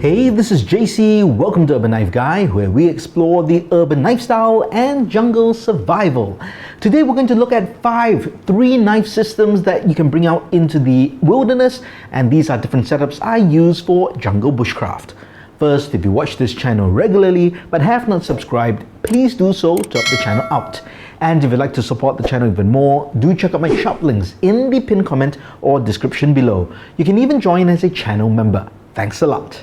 Hey, this is JC. Welcome to Urban Knife Guy, where we explore the urban knife style and jungle survival. Today we're going to look at 3 knife systems that you can bring out into the wilderness, and these are different setups I use for jungle bushcraft. First, if you watch this channel regularly but have not subscribed, please do so to help the channel out. And if you'd like to support the channel even more, do check out my shop links in the pinned comment or description below. You can even join as a channel member. Thanks a lot.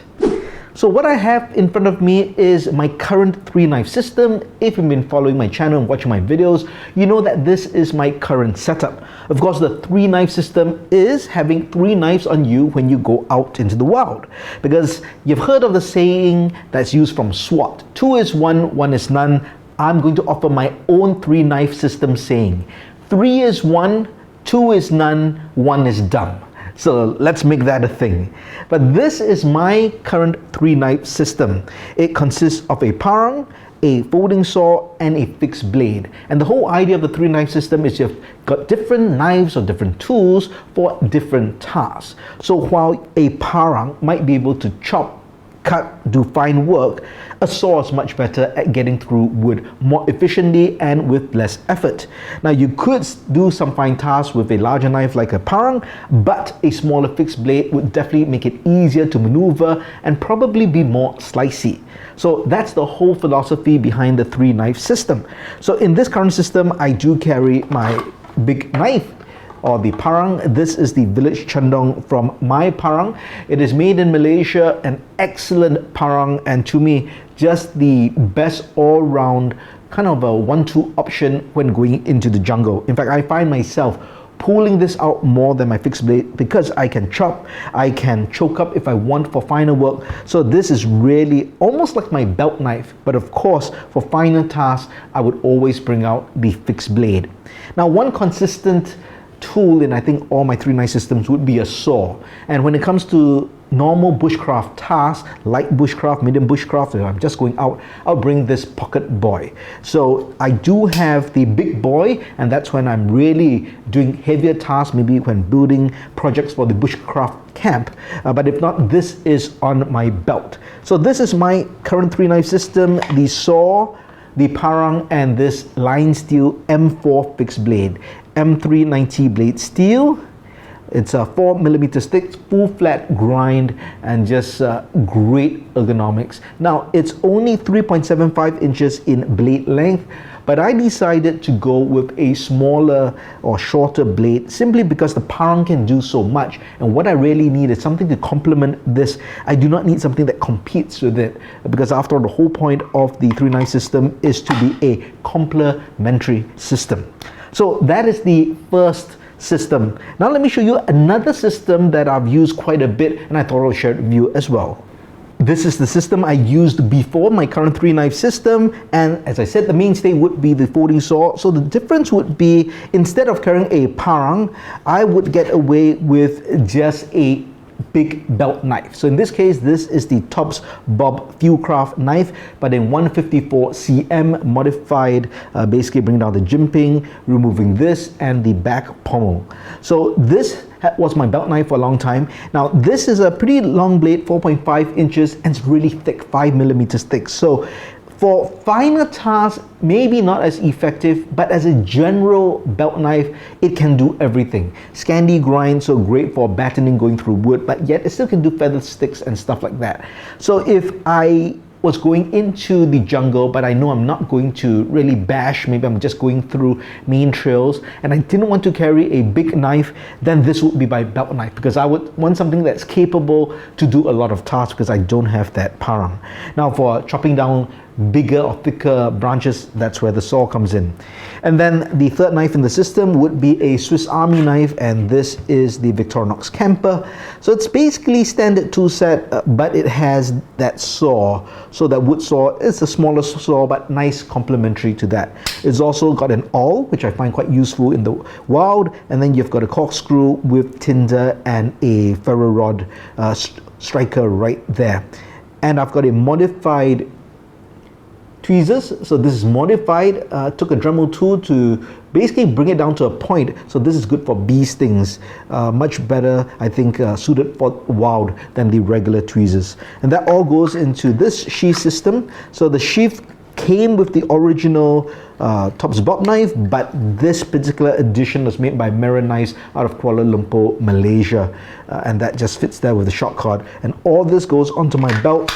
So what I have in front of me is my current 3 knife system. If you've been following my channel and watching my videos, you know that this is my current setup. Of course, the 3 knife system is having 3 knives on you when you go out into the wild. Because you've heard of the saying that's used from SWAT, 2 is 1, 1 is none. I'm going to offer my own 3 knife system saying, 3 is 1, 2 is none, 1 is dumb. So let's make that a thing. But this is my current 3 knife system. It consists of a parang, a folding saw, and a fixed blade. And the whole idea of the 3 knife system is you've got different knives or different tools for different tasks. So while a parang might be able to chop, cut, do fine work, a saw is much better at getting through wood more efficiently and with less effort. Now you could do some fine tasks with a larger knife like a parang, but a smaller fixed blade would definitely make it easier to maneuver and probably be more slicey. So that's the whole philosophy behind the 3 knife system. So in this current system, I do carry my big knife, or the parang. This is the village chendong from my parang. It is made in Malaysia, an excellent parang, and to me just the best all-round kind of a 1-2 option when going into the jungle. In fact, I find myself pulling this out more than my fixed blade because I can chop, I can choke up if I want for finer work. So this is really almost like my belt knife, but of course for finer tasks I would always bring out the fixed blade. Now, one consistent tool in I think all my 3 knife systems would be a saw. And when it comes to normal bushcraft tasks, light bushcraft, medium bushcraft, if I'm just going out, I'll bring this pocket boy. So I do have the big boy, and that's when I'm really doing heavier tasks, maybe when building projects for the bushcraft camp. But if not, this is on my belt. So this is my current 3 knife system: the saw, the parang, and this line steel M4 fixed blade. M390 blade steel. It's a 4mm stick, full flat grind, and just great ergonomics. Now it's only 3.75 inches in blade length, but I decided to go with a smaller or shorter blade simply because the parang can do so much, and what I really need is something to complement this. I do not need something that competes with it, because after all, the whole point of the 3 knife system is to be a complementary system. So that is the first system. Now let me show you another system that I've used quite a bit, and I thought I'll share it with you as well. This is the system I used before my current 3 knife system, and as I said, the mainstay would be the folding saw. So the difference would be, instead of carrying a parang, I would get away with just a big belt knife. So in this case, this is the Tops Bob Fieldcraft knife, but in 154 cm modified, basically bringing down the jimping, removing this and the back pommel. So this was my belt knife for a long time. Now this is a pretty long blade, 4.5 inches, and it's really thick, 5mm thick. So for finer tasks, maybe not as effective, but as a general belt knife, it can do everything. Scandi grind, so great for battening, going through wood, but yet it still can do feather sticks and stuff like that. So if I was going into the jungle, but I know I'm not going to really bash, maybe I'm just going through main trails, and I didn't want to carry a big knife, then this would be my belt knife, because I would want something that's capable to do a lot of tasks, because I don't have that parang. Now for chopping down bigger or thicker branches, that's where the saw comes in. And then the third knife in the system would be a Swiss Army knife, and this is the Victorinox Camper. So it's basically standard tool set, but it has that saw. So that wood saw is a smaller saw, but nice complementary to that. It's also got an awl, which I find quite useful in the wild, and then you've got a corkscrew with tinder and a ferro rod striker right there. And I've got a modified tweezers. So this is modified. Took a Dremel tool to basically bring it down to a point. So this is good for bee stings, much better, I think, suited for wild than the regular tweezers. And that all goes into this sheath system. So the sheath came with the original Tops Bob knife, but this particular edition was made by Merah Knives out of Kuala Lumpur, Malaysia, and that just fits there with the shock card. And all this goes onto my belt.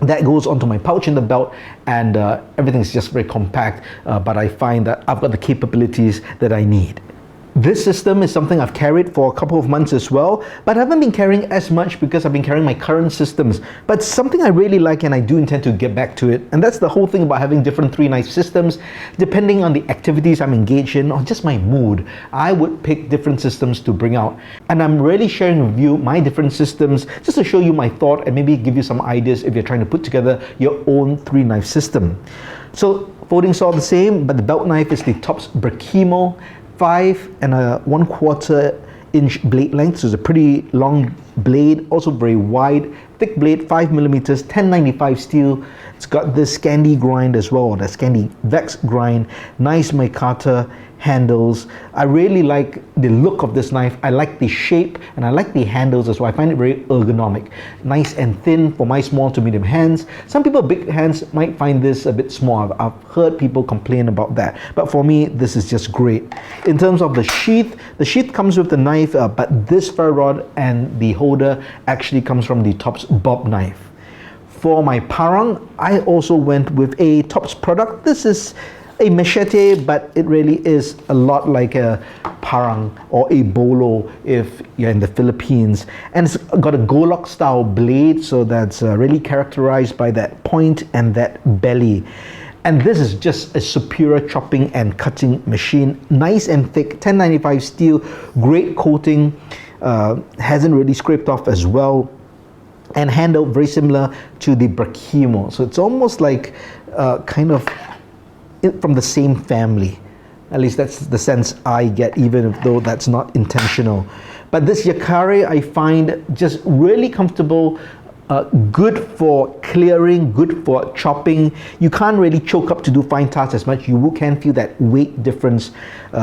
That goes onto my pouch in the belt, and everything's just very compact, but I find that I've got the capabilities that I need. This system is something I've carried for a couple of months as well, but I haven't been carrying as much because I've been carrying my current systems. But it's something I really like, and I do intend to get back to it. And that's the whole thing about having different 3-knife systems. Depending on the activities I'm engaged in or just my mood, I would pick different systems to bring out. And I'm really sharing with you my different systems just to show you my thought and maybe give you some ideas if you're trying to put together your own 3-knife system. So folding saw the same, but the belt knife is the Tops Brachimo 5 1/4 inch blade length, so it's a pretty long blade, also very wide, thick blade, 5mm, 1095 steel. It's got this Scandi grind as well, the Scandi Vex grind, nice micarta handles. I really like the look of this knife. I like the shape and I like the handles as well. I find it very ergonomic, nice and thin for my small to medium hands. Some people with big hands might find this a bit small. I've heard people complain about that, but for me this is just great. In terms of the sheath comes with the knife, but this ferro rod and the holder actually comes from the Tops Bob knife. For my parang, I also went with a Tops product. This is a machete, but it really is a lot like a parang or a bolo if you're in the Philippines. And it's got a Golok style blade, so that's really characterized by that point and that belly. And this is just a superior chopping and cutting machine. Nice and thick, 1095 steel, great coating, hasn't really scraped off as well. And handle very similar to the Brachimo. So it's almost like kind of from the same family. At least that's the sense I get, even though that's not intentional. But this Yakari I find just really comfortable, good for clearing, good for chopping. You can't really choke up to do fine tasks as much. You can feel that weight difference.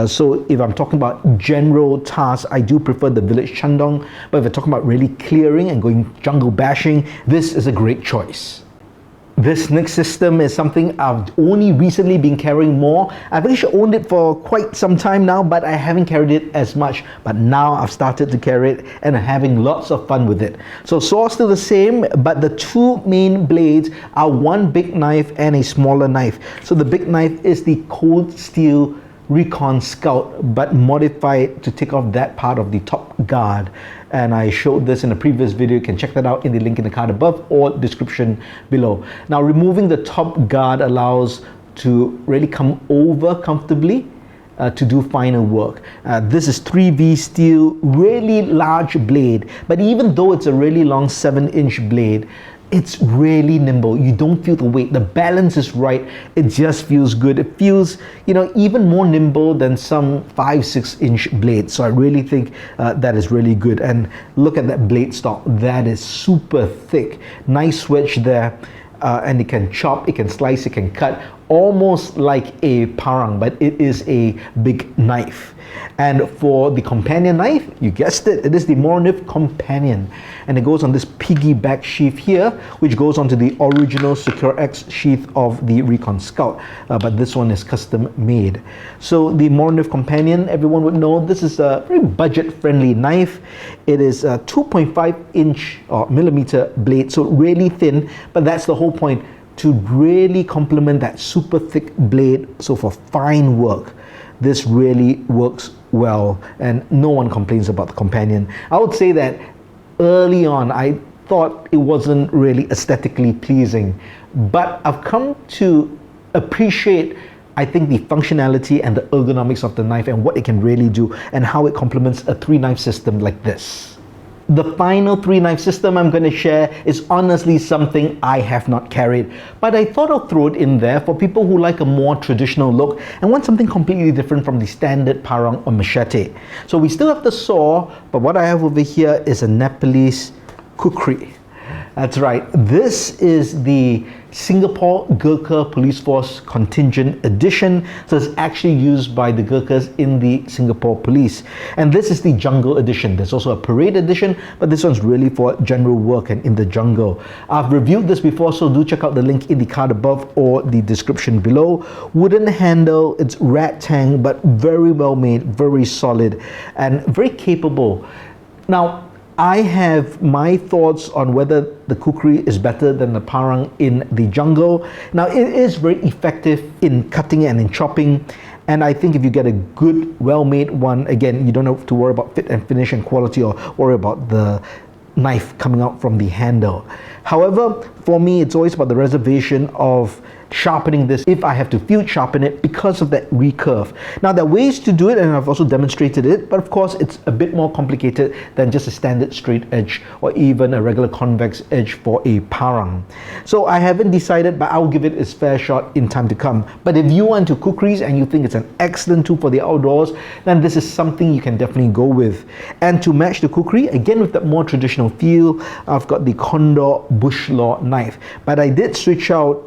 So if I'm talking about general tasks, I do prefer the Village Chandong. But if we're talking about really clearing and going jungle bashing, this is a great choice. This next system is something I've only recently been carrying more. I've actually owned it for quite some time now, but I haven't carried it as much. But now I've started to carry it and I'm having lots of fun with it. So saw still the same, but the two main blades are one big knife and a smaller knife. So the big knife is the Cold Steel Recon Scout, but modified to take off that part of the top guard. And I showed this in a previous video. You can check that out in the link in the card above or description below. Now, removing the top guard allows to really come over comfortably to do finer work. This is 3V steel, really large blade, but even though it's a really long 7-inch blade, it's really nimble. You don't feel the weight. The balance is right. It just feels good. It feels, even more nimble than some 5-6-inch blades. So I really think that is really good. And look at that blade stock. That is super thick. Nice switch there. And it can chop, it can slice, it can cut, almost like a parang, but it is a big knife. And for the companion knife, you guessed it, it is the Moronif Companion. And it goes on this piggyback sheath here, which goes onto the original Secure X sheath of the Recon Scout. But this one is custom made. So the Moronif Companion, everyone would know, this is a very budget-friendly knife. It is a 2.5-inch or millimeter blade, so really thin, but that's the whole point, to really complement that super thick blade. So for fine work, this really works well, and no one complains about the Companion. I would say that early on, I thought it wasn't really aesthetically pleasing, but I've come to appreciate, I think, the functionality and the ergonomics of the knife and what it can really do and how it complements a 3-knife system like this. The final 3-knife system I'm going to share is honestly something I have not carried, but I thought I'll throw it in there for people who like a more traditional look and want something completely different from the standard parang or machete. So we still have the saw, but what I have over here is a Nepalese kukri. That's right. This is the Singapore Gurkha Police Force Contingent Edition. So it's actually used by the Gurkhas in the Singapore Police. And this is the Jungle Edition. There's also a Parade Edition, but this one's really for general work and in the jungle. I've reviewed this before, so do check out the link in the card above or the description below. Wooden handle, it's rattan, but very well made, very solid, and very capable. Now, I have my thoughts on whether the kukri is better than the parang in the jungle. Now, it is very effective in cutting and in chopping, and I think if you get a good, well-made one, again, you don't have to worry about fit and finish and quality or worry about the knife coming out from the handle. However, for me, it's always about the reservation of sharpening this if I have to field sharpen it because of that recurve. Now, there are ways to do it, and I've also demonstrated it, but of course it's a bit more complicated than just a standard straight edge or even a regular convex edge for a parang. So I haven't decided, but I'll give it its fair shot in time to come. But if you want to kukris and you think it's an excellent tool for the outdoors, then this is something you can definitely go with. And to match the kukri, again with that more traditional feel, I've got the Condor Bush Law knife, but I did switch out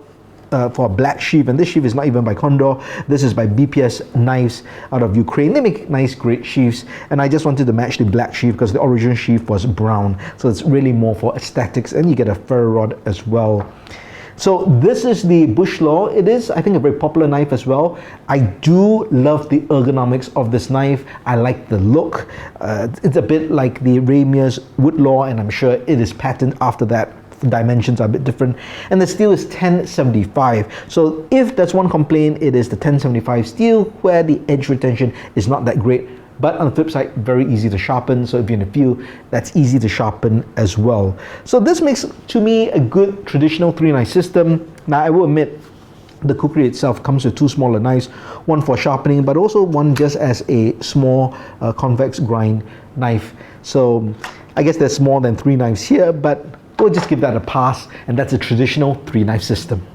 for a black sheath, and this sheath is not even by Condor. This is by BPS Knives out of Ukraine. They make nice, great sheaths, and I just wanted to match the black sheath because the original sheath was brown, so it's really more for aesthetics, and you get a ferro rod as well. So this is the Bush Law. It is, I think, a very popular knife as well. I do love the ergonomics of this knife. I like the look. It's a bit like the Ramier's Wood Law, and I'm sure it is patterned after that. Dimensions are a bit different, and the steel is 1075. So if there's one complaint, it is the 1075 steel where the edge retention is not that great, but on the flip side, very easy to sharpen. So if you're in a field, that's easy to sharpen as well. So this makes, to me, a good traditional 3-knife system. Now, I will admit, the kukri itself comes with 2 smaller knives, one for sharpening, but also one just as a small convex grind knife. So I guess there's more than 3 knives here, but we'll just give that a pass, and that's a traditional 3-knife system.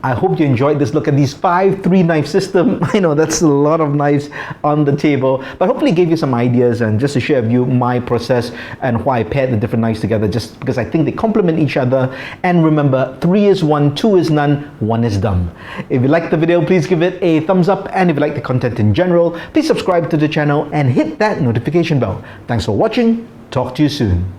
I hope you enjoyed this look at these 5 3-knife system. I know that's a lot of knives on the table, but hopefully gave you some ideas and just to share with you my process and why I paired the different knives together, just because I think they complement each other. And remember, 3 is 1, 2 is none, 1 is dumb. If you liked the video, please give it a thumbs up, and if you like the content in general, please subscribe to the channel and hit that notification bell. Thanks for watching. Talk to you soon.